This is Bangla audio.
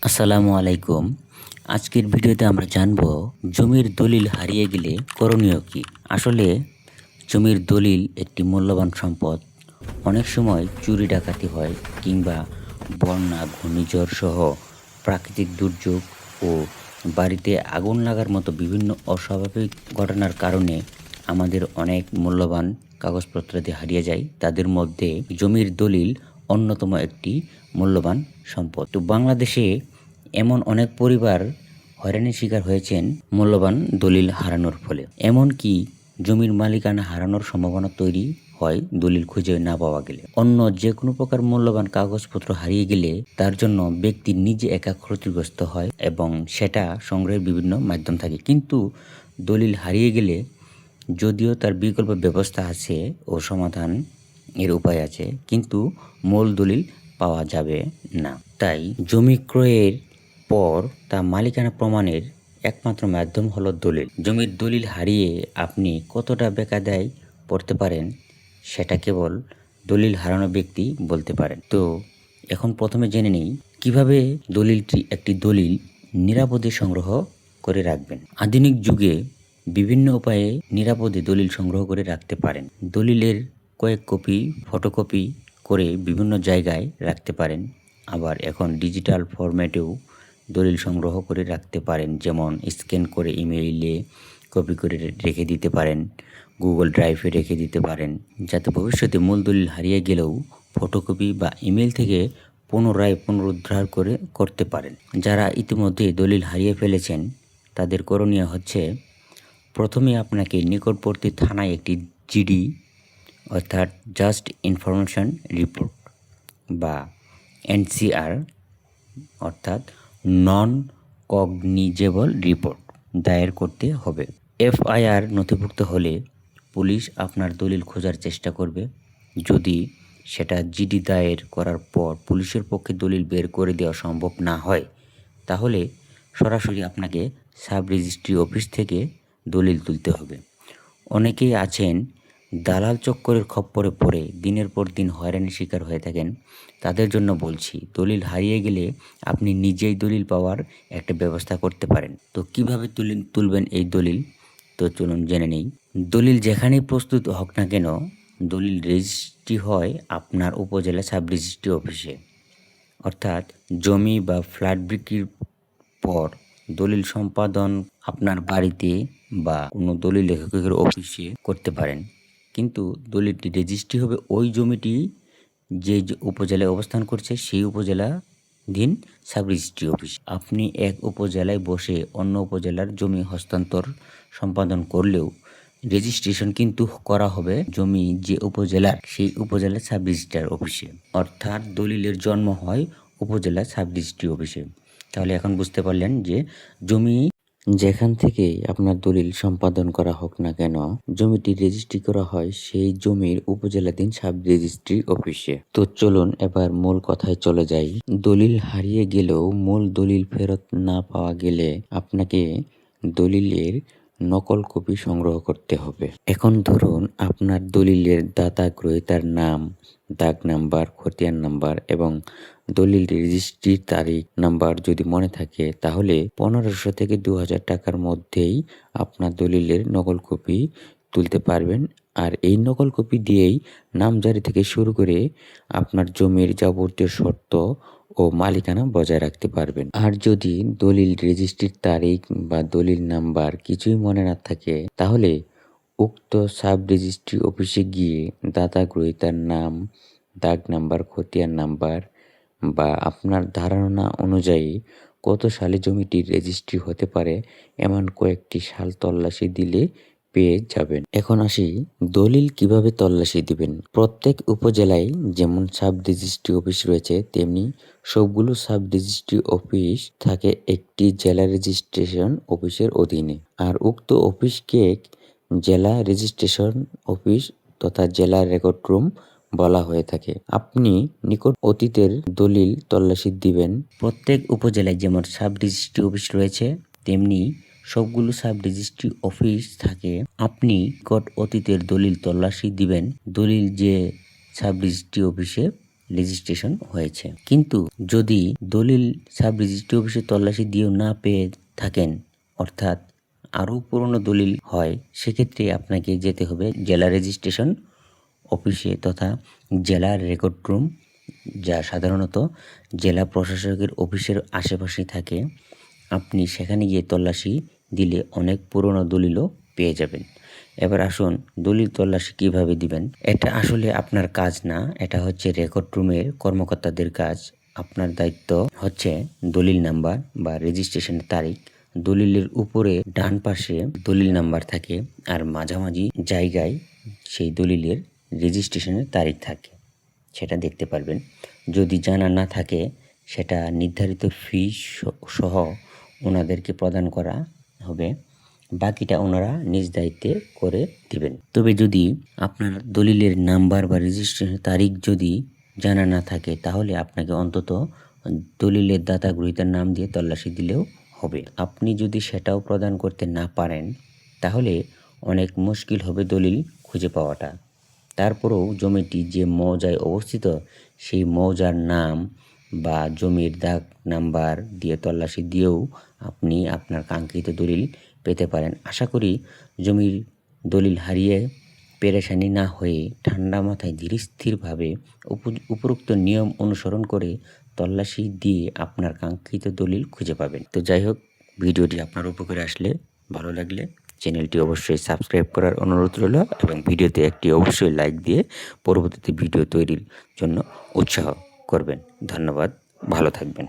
আসসালামু আলাইকুম। আজকের ভিডিওতে আমরা জানব জমির দলিল হারিয়ে গেলে করণীয় কী। আসলে জমির দলিল একটি মূল্যবান সম্পদ। অনেক সময় চুরি ডাকাতি হয় কিংবা বন্যা, ঘূর্ণিঝড় সহ প্রাকৃতিক দুর্যোগ ও বাড়িতে আগুন লাগার মতো বিভিন্ন অস্বাভাবিক ঘটনার কারণে আমাদের অনেক মূল্যবান কাগজপত্রাদি হারিয়ে যায়। তাদের মধ্যে জমির দলিল অন্যতম একটি মূল্যবান সম্পদ। তো বাংলাদেশে এমন অনেক পরিবার হয়রানির শিকার হয়েছেন মূল্যবান দলিল হারানোর ফলে। এমনকি জমির মালিকানা হারানোর সম্ভাবনা তৈরি হয় দলিল খুঁজে না পাওয়া গেলে। অন্য যে কোনো প্রকার মূল্যবান কাগজপত্র হারিয়ে গেলে তার জন্য ব্যক্তি নিজে একা ক্ষতিগ্রস্ত হয় এবং সেটা সংগ্রহের বিভিন্ন মাধ্যম থাকে। কিন্তু দলিল হারিয়ে গেলে যদিও তার বিকল্প ব্যবস্থা আছে ও সমাধান এর উপায় আছে, কিন্তু মূল দলিল পাওয়া যাবে না। তাই জমি ক্রয়ের পর তা মালিকানা প্রমাণের একমাত্র মাধ্যম হলো দলিল। জমির দলিল হারিয়ে আপনি কতটা বেকায়দায় পড়তে পারেন সেটা কেবল দলিল হারানো ব্যক্তি বলতে পারেন। তো এখন প্রথমে জেনে নেই কিভাবে একটি দলিল নিরাপদে সংগ্রহ করে রাখবেন। আধুনিক যুগে বিভিন্ন উপায়ে নিরাপদে দলিল সংগ্রহ করে রাখতে পারেন। দলিলের কয়েক কপি ফটোকপি করে বিভিন্ন জায়গায় রাখতে পারেন। আবার এখন ডিজিটাল ফরম্যাটেও দলিল সংগ্রহ করে রাখতে পারেন, যেমন স্ক্যান করে ইমেইলে কপি করে রেখে দিতে পারেন, গুগল ড্রাইভে রেখে দিতে পারেন, যাতে ভবিষ্যতে মূল দলিল হারিয়ে গেলেও ফটোকপি বা ইমেল থেকে পুনরায় পুনরুদ্ধার করতে পারেন। যারা ইতিমধ্যে দলিল হারিয়ে ফেলেছেন তাদের করণীয় হচ্ছে, প্রথমে আপনাকে নিকটবর্তী থানায় একটি জিডি অর্থাৎ জাস্ট ইনফরমেশন রিপোর্ট বা এনসিআর অর্থাৎ নন কগনিজেবল রিপোর্ট দায়ের করতে হবে। এফআইআর নথিভুক্ত হলে পুলিশ আপনার দলিল খোঁজার চেষ্টা করবে। যদি সেটা জিডি দায়ের করার পর পুলিশের পক্ষে দলিল বের করে দেওয়া সম্ভব না হয়, তাহলে সরাসরি আপনাকে সাব রেজিস্ট্রি অফিস থেকে দলিল তুলতে হবে। অনেকেই আছেন দালাল চক্করের খপ্পরে পড়ে দিনের পর দিন হয়রানির শিকার হয়ে থাকেন। তাদের জন্য বলছি, দলিল হারিয়ে গেলে আপনি নিজেই দলিল পাওয়ার একটা ব্যবস্থা করতে পারেন। তো কিভাবে তুলবেন এই দলিল? তো চলুন জেনে নেই। দলিল যেখানেই প্রস্তুত হোক না কেন, দলিল রেজিস্ট্রি হয় আপনার উপজেলা সাব রেজিস্ট্রি অফিসে। অর্থাৎ জমি বা ফ্ল্যাট বিক্রির পর দলিল সম্পাদন আপনার বাড়িতে বা কোনো দলিল লেখকের অফিসে করতে পারেন, কিন্তু দলিলটি রেজিস্ট্রি হবে ওই জমিটি যে উপজেলায় অবস্থান করছে সেই উপজেলাধীন সাব রেজিস্ট্রি অফিস। আপনি এক উপজেলায় বসে অন্য উপজেলার জমি হস্তান্তর সম্পাদন করলেও রেজিস্ট্রেশন কিন্তু করা হবে জমি যে উপজেলার সেই উপজেলার সাব রেজিস্ট্রার অফিসে। অর্থাৎ দলিলের জন্ম হয় উপজেলা সাব রেজিস্ট্রি অফিসে। তাহলে এখন বুঝতে পারলেন যে জমি যেখান থেকে আপনার দলিল সম্পাদন করা হোক না কেন, জমিটি রেজিস্ট্রি করা হয় সেই জমির উপজেলাধীন সাব রেজিস্ট্রি অফিসে। তো চলুন এবার মূল কথায় চলে যাই। দলিল হারিয়ে গেলেও মূল দলিল ফেরত না পাওয়া গেলে আপনাকে দলিলের নকল কপি সংগ্রহ করতে হবে। এখন ধরুন আপনার দলিলের দাতা গ্রহীতার নাম, দাগ নাম্বার, খতিয়ান নাম্বার এবং দলিল রেজিস্ট্রির তারিখ নাম্বার যদি মনে থাকে, তাহলে 1500 থেকে 2000 টাকার মধ্যেই আপনার দলিলের নকল কপি তুলতে পারবেন। আর এই নকল কপি দিয়েই নামজারি থেকে শুরু করে আপনার জমির যাবতীয় শর্ত ও মালিকানা বজায় রাখতে পারবেন। আর যদি দলিল রেজিস্ট্রির তারিখ বা দলিল নাম্বার কিছুই মনে না থাকে, তাহলে উক্ত সাব রেজিস্ট্রি অফিসে গিয়ে দাতা গ্রহীতার নাম, দাগ নাম্বার, খতিয়ান নাম্বার বা আপনার ধারণা অনুযায়ী কত সালে জমিটির রেজিস্ট্রি হতে পারে এমন কয়েকটি সাল তল্লাশি দিলে পেয়ে যাবেন। এখন আসি দলিল কিভাবে তল্লাশি দিবেন। প্রত্যেক উপজেলায় যেমন সাব রেজিস্ট্রি অফিস রয়েছে, তেমনি সবগুলো সাব রেজিস্ট্রি অফিস থাকে একটি জেলা রেজিস্ট্রেশন অফিসের অধীনে। আর উক্ত অফিসকে জেলা রেজিস্ট্রেশন অফিস তথা জেলা রেকর্ড রুম বলা হয়ে থাকে। আপনি নিকট অতীতের দলিল তল্লাশি দিবেন। প্রত্যেক উপজেলায় যেমন সাব রেজিস্ট্রি অফিস রয়েছে, তেমনি সবগুলো সাব রেজিস্ট্রি অফিস থাকে। আপনি নিকট অতীতের দলিল তল্লাশি দিবেন। দলিল যে সাব রেজিস্ট্রি অফিসে রেজিস্ট্রেশন হয়েছে। কিন্তু যদি দলিল সাব রেজিস্ট্রি অফিসে তল্লাশি দিয়েও না পেয়ে থাকেন, অর্থাৎ আরও পুরনো দলিল হয়, সেক্ষেত্রে আপনাকে যেতে হবে জেলা রেজিস্ট্রেশন অফিসে তথা জেলার রেকর্ড রুম, যা সাধারণত জেলা প্রশাসকের অফিসের আশেপাশেই থাকে। আপনি সেখানে গিয়ে তল্লাশি দিলে অনেক পুরনো দলিলও পেয়ে যাবেন। এবার আসুন দলিল তল্লাশি কিভাবে দিবেন। এটা আসলে আপনার কাজ না, এটা হচ্ছে রেকর্ড রুমের কর্মকর্তাদের কাজ। আপনার দায়িত্ব হচ্ছে দলিল নাম্বার বা রেজিস্ট্রেশনের তারিখ। দলিলের উপরে ডান পাশে দলিল নাম্বার থাকে আর মাঝামাঝি জায়গায় সেই দলিলের রেজিস্ট্রেশনের তারিখ থাকে, সেটা দেখতে পারবেন। যদি জানা না থাকে সেটা নির্ধারিত ফি সহ ওনাদেরকে প্রদান করা হবে, বাকিটা ওনারা নিজ দায়িত্বে করে দিবেন। তবে যদি আপনার দলিলের নাম্বার বা রেজিস্ট্রেশনের তারিখ যদি জানা না থাকে, তাহলে আপনাকে অন্তত দলিলের দাতা গ্রহীতার নাম দিয়ে তল্লাশি দিলেও হবে। আপনি যদি সেটাও প্রদান করতে না পারেন, তাহলে অনেক মুশকিল হবে দলিল খুঁজে পাওয়াটা। তারপরেও জমিটি যে মৌজায় অবস্থিত, সেই মৌজার নাম বা জমির দাগ নাম্বার দিয়ে তল্লাশি দিয়েও আপনি আপনার কাঙ্ক্ষিত দলিল পেতে পারেন। আশা করি জমির দলিল হারিয়ে পেরেশানি না হয়ে ঠান্ডা মাথায় ধীরস্থিরভাবে উপরোক্ত নিয়ম অনুসরণ করে তল্লাশি দিয়ে আপনার কাঙ্ক্ষিত দলিল খুঁজে পাবেন। তো যাই হোক, ভিডিওটি আপনার উপকারে আসলে, ভালো লাগলে চ্যানেলটি অবশ্যই সাবস্ক্রাইব করার অনুরোধ রইল এবং ভিডিওতে একটি অবশ্যই লাইক দিয়ে পরবর্তীতে ভিডিও তৈরির জন্য উৎসাহ করবেন। ধন্যবাদ, ভালো থাকবেন।